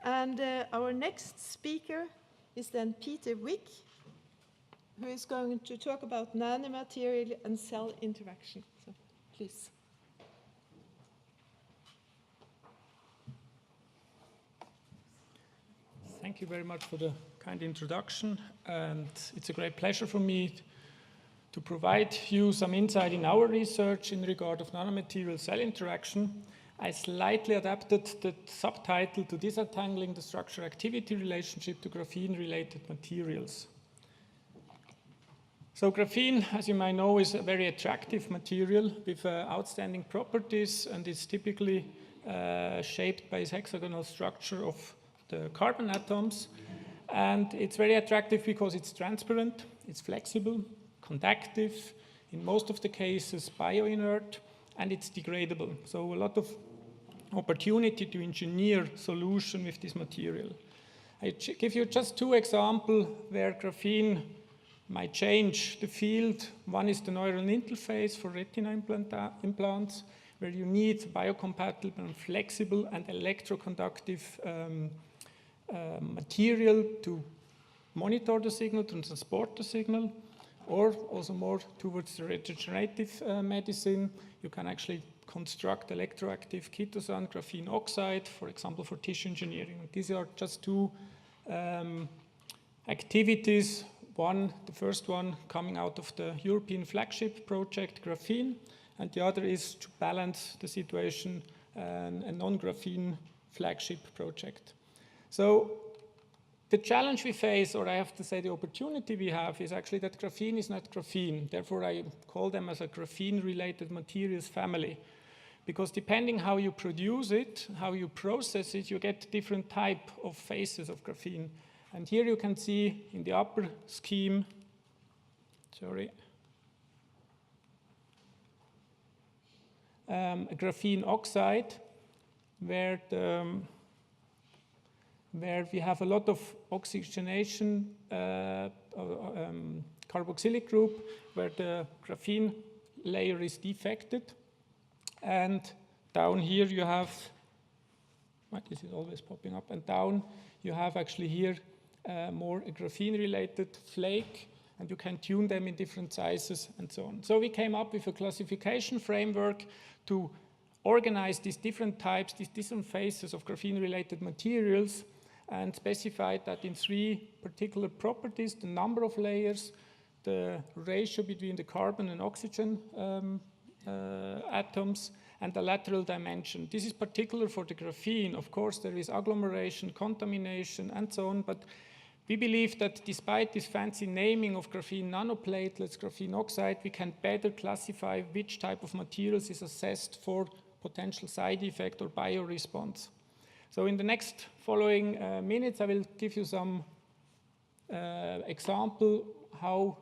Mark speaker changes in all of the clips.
Speaker 1: And our next speaker is then Peter Wick, who is going to talk about nanomaterial and cell interaction. So, please.
Speaker 2: Thank you very much for the kind introduction, and it's a great pleasure for me to provide you some insight in our research in regard of nanomaterial cell interaction. I slightly adapted the subtitle to disentangling the structure-activity relationship to graphene-related materials. So graphene, as you might know, is a very attractive material with outstanding properties, and is typically shaped by its hexagonal structure of the carbon atoms. And it's very attractive because it's transparent, it's flexible, conductive, in most of the cases bioinert, and it's degradable. So a lot of opportunity to engineer solution with this material. I give you just two examples where graphene might change the field. One is the neural interface for retina implants, where you need biocompatible and flexible and electroconductive material to monitor the signal, to transport the signal, or also more towards the regenerative medicine. You can actually construct electroactive chitosan graphene oxide, for example, for tissue engineering. These are just two activities. The first one coming out of the European flagship project, graphene, and the other is to balance the situation, a non-graphene flagship project. So the challenge we face, or I have to say the opportunity we have, is actually that graphene is not graphene. Therefore, I call them as a graphene-related materials family. Because depending how you produce it, how you process it, you get different type of phases of graphene. And here you can see in the upper scheme, a graphene oxide, where we have a lot of oxygenation carboxylic group, where the graphene layer is defected. And down here you have, this is always popping up, and down you have actually here more a graphene-related flake, and you can tune them in different sizes and so on. So we came up with a classification framework to organize these different types, these different phases of graphene-related materials, and specified that in three particular properties: the number of layers, the ratio between the carbon and oxygen atoms, and the lateral dimension. This is particular for the graphene. Of course, there is agglomeration, contamination, and so on, but we believe that despite this fancy naming of graphene nanoplatelets, graphene oxide, we can better classify which type of materials is assessed for potential side effect or bioresponse. So in the next following minutes, I will give you some example how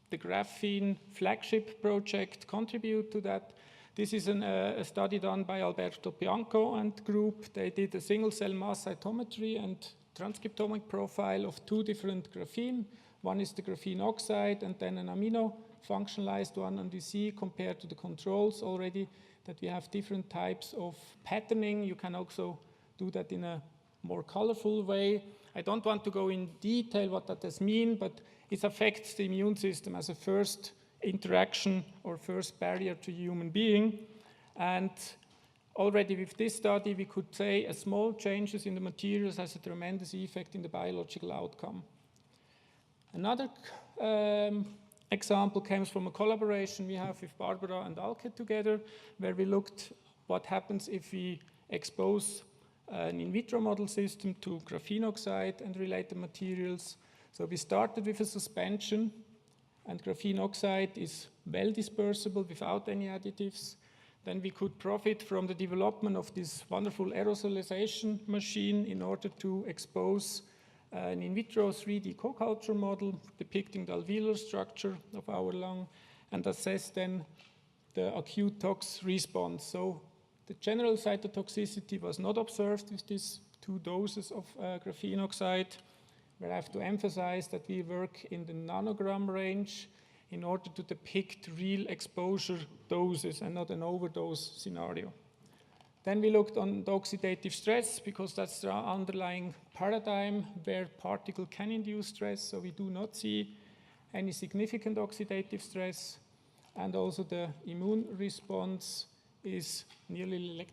Speaker 2: the graphene flagship project contribute to that. This is a study done by Alberto Bianco and group. They did a single cell mass cytometry and transcriptomic profile of two different graphene. One is the graphene oxide and then an amino functionalized one. And you see compared to the controls already that we have different types of patterning. You can also do that in a more colorful way. I don't want to go in detail what that does mean, but it affects the immune system as a first interaction or first barrier to human being. And already with this study, we could say a small changes in the materials has a tremendous effect in the biological outcome. Another example comes from a collaboration we have with Barbara and Alke together, where we looked what happens if we expose an in vitro model system to graphene oxide and related materials. So we started with a suspension, and graphene oxide is well dispersible without any additives. Then we could profit from the development of this wonderful aerosolization machine in order to expose an in vitro 3D co-culture model depicting the alveolar structure of our lung and assess then the acute tox response. So the general cytotoxicity was not observed with these two doses of graphene oxide, where I have to emphasize that we work in the nanogram range in order to depict real exposure doses and not an overdose scenario. Then we looked on the oxidative stress, because that's the underlying paradigm where particle can induce stress, so we do not see any significant oxidative stress, and also the immune response is nearly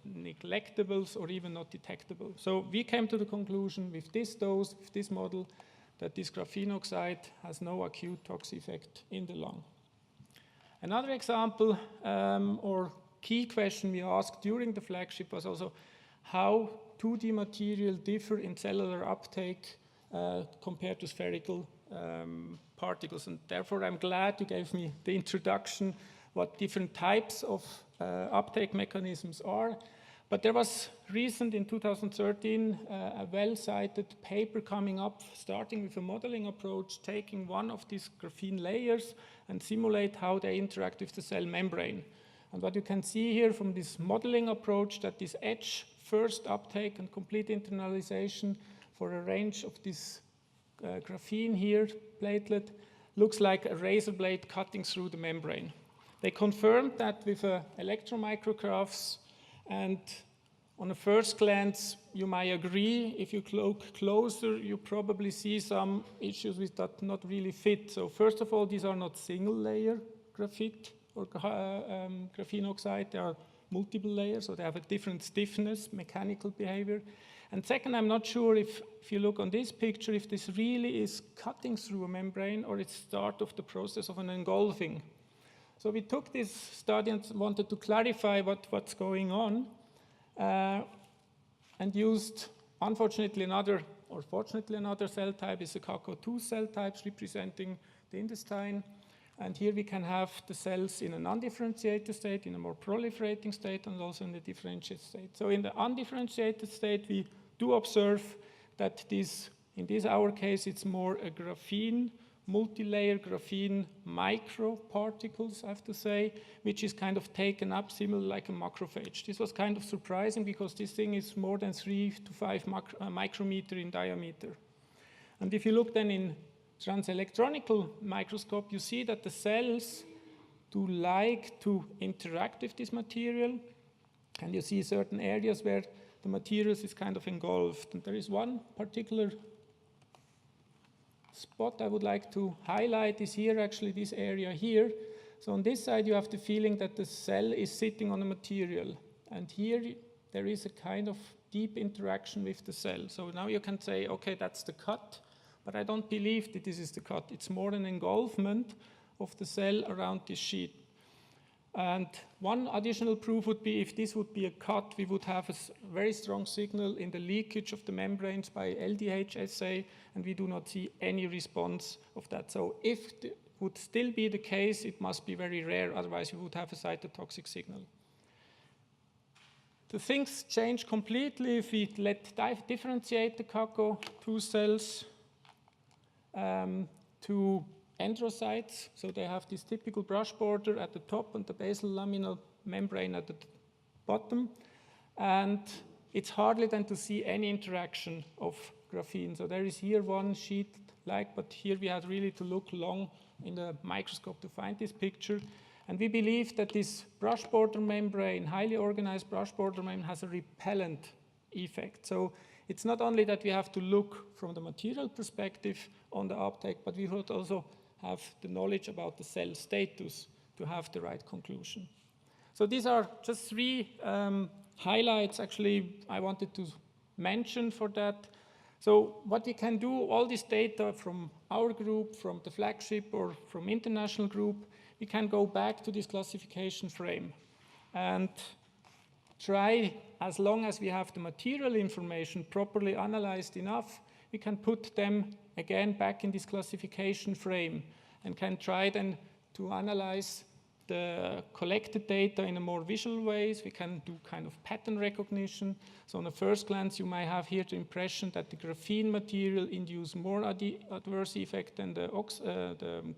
Speaker 2: neglectable or even not detectable. So we came to the conclusion with this dose, with this model, that this graphene oxide has no acute toxic effect in the lung. Another example or key question we asked during the flagship was also how 2D material differ in cellular uptake compared to spherical particles. And therefore, I'm glad you gave me the introduction what different types of uptake mechanisms are. But there was recent, in 2013, a well-cited paper coming up, starting with a modeling approach, taking one of these graphene layers and simulate how they interact with the cell membrane. And what you can see here from this modeling approach, that this Edgefirst uptake and complete internalization for a range of this graphene here, platelet, looks like a razor blade cutting through the membrane. They confirmed that with electron micrographs, and on a first glance, you might agree. If you look closer, you probably see some issues with that not really fit. So first of all, these are not single-layer graphite or graphene oxide. They are multiple layers, so they have a different stiffness, mechanical behavior. And second, I'm not sure if you look on this picture, if this really is cutting through a membrane or it's start of the process of an engulfing. So we took this study and wanted to clarify what's going on, and used, unfortunately, another, or fortunately, another cell type is the CACO2 cell types representing the intestine. And here we can have the cells in an undifferentiated state, in a more proliferating state, and also in the differentiated state. So in the undifferentiated state, we do observe that this, in this our case, it's more a graphene, multi-layer graphene microparticles, I have to say, which is kind of taken up similar like a macrophage. This was kind of surprising because this thing is more than 3 to 5 micrometer in diameter. And if you look then in transelectronical microscope, you see that the cells do like to interact with this material, and you see certain areas where the materials is kind of engulfed. And there is one particular spot I would like to highlight is here, actually this area here. So on this side you have the feeling that the cell is sitting on the material, and here there is a kind of deep interaction with the cell. So now you can say, okay, that's the cut, but I don't believe that this is the cut. It's more an engulfment of the cell around this sheet. And one additional proof would be if this would be a cut, we would have a very strong signal in the leakage of the membranes by LDH assay, and we do not see any response of that. So if it would still be the case, it must be very rare, otherwise we would have a cytotoxic signal. The things change completely if we differentiate the CACO2 cells to androcytes. So they have this typical brush border at the top and the basal laminal membrane at the bottom. And it's hardly then to see any interaction of graphene. So there is here one sheet-like, but here we had really to look long in the microscope to find this picture. And we believe that this brush border membrane, highly organized brush border membrane, has a repellent effect. So it's not only that we have to look from the material perspective on the uptake, but we would also have the knowledge about the cell status to have the right conclusion. So these are just 3 highlights actually I wanted to mention for that. So what we can do, all this data from our group, from the flagship or from international group, we can go back to this classification frame and try, as long as we have the material information properly analyzed enough, we can put them again back in this classification frame and can try then to analyze the collected data in a more visual ways. We can do kind of pattern recognition. So on a first glance, you might have here the impression that the graphene material induces more adverse effect than the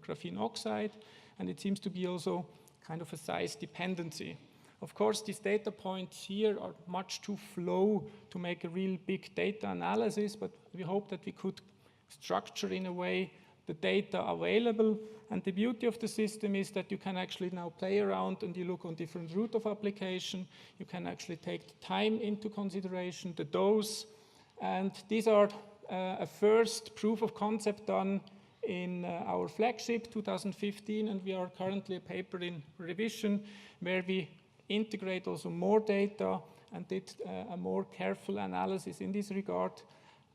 Speaker 2: graphene oxide, and it seems to be also kind of a size dependency. Of course, these data points here are much too low to make a real big data analysis, but we hope that we could structure in a way the data available. And the beauty of the system is that you can actually now play around and you look on different route of application. You can actually take the time into consideration, the dose. And these are a first proof of concept done in our flagship 2015, and we are currently a paper in revision where we integrate also more data and did a more careful analysis in this regard.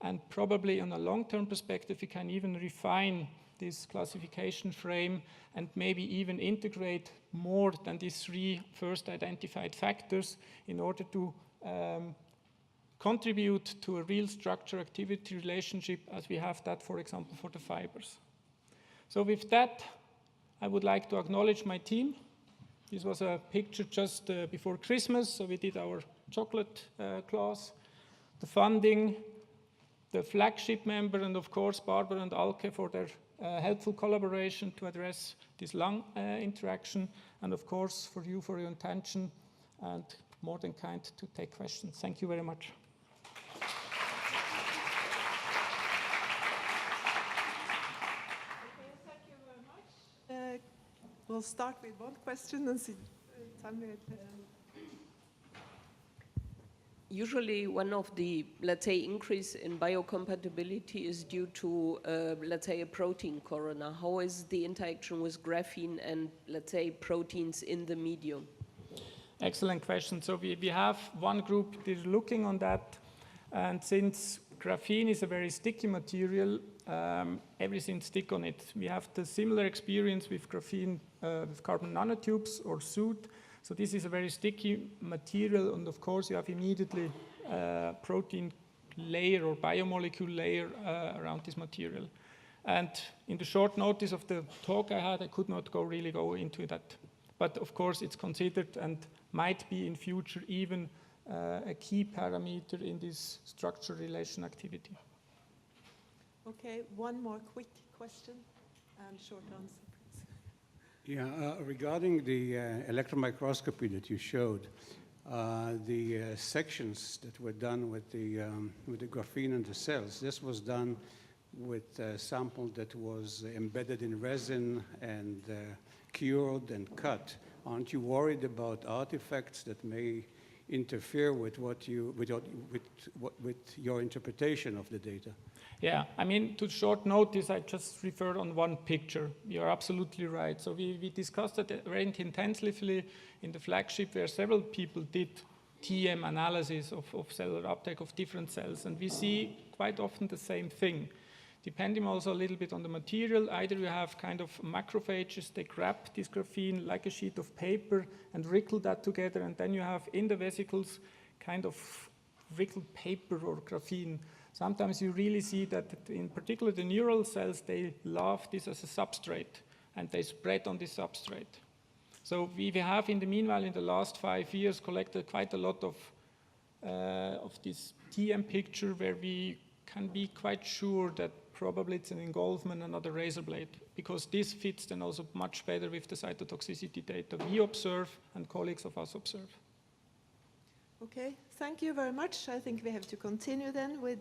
Speaker 2: And probably on a long-term perspective, we can even refine this classification frame and maybe even integrate more than these 3 first identified factors in order to contribute to a real structure-activity relationship as we have that, for example, for the fibers. So with that, I would like to acknowledge my team. This was a picture just before Christmas, so we did our chocolate class, the funding, the flagship member, and of course Barbara and Alke for their helpful collaboration to address this lung interaction, and of course for you for your attention and more than kind to take questions. Thank you very much.
Speaker 1: Thank you very much. We'll start with one question and see.
Speaker 3: Usually one of the, let's say, increase in biocompatibility is due to, let's say, a protein corona. How is the interaction with graphene and, let's say, proteins in the medium?
Speaker 2: Excellent question. So we have one group that is looking on that, and since graphene is a very sticky material, everything sticks on it. We have the similar experience with graphene, with carbon nanotubes or soot. So this is a very sticky material, and of course you have immediately a protein layer or biomolecule layer around this material. And in the short notice of the talk I had, I could not really go into that. But of course it's considered and might be in future even a key parameter in this structure relation activity.
Speaker 1: Okay, one more quick question and short answer.
Speaker 4: Yeah, regarding the electron microscopy that you showed, the sections that were done with the graphene and the cells, this was done with a sample that was embedded in resin and cured and cut. Aren't you worried about artifacts that may interfere with what you with your interpretation of the data?
Speaker 2: Yeah, I mean, to short notice, I just referred on one picture. You're absolutely right. So we discussed it very intensively in the flagship where several people did TM analysis of cellular uptake of different cells. And we see quite often the same thing. Depending also a little bit on the material, either you have kind of macrophages, they grab this graphene like a sheet of paper and wrinkle that together, and then you have in the vesicles kind of wrinkled paper or graphene. Sometimes you really see that in particular the neural cells, they love this as a substrate and they spread on this substrate. So we have in the meanwhile in the last 5 years collected quite a lot of this TM picture where we can be quite sure that probably it's an engulfment and not a razor blade, because this fits then also much better with the cytotoxicity data we observe and colleagues of us observe.
Speaker 1: Okay, thank you very much. I think we have to continue then with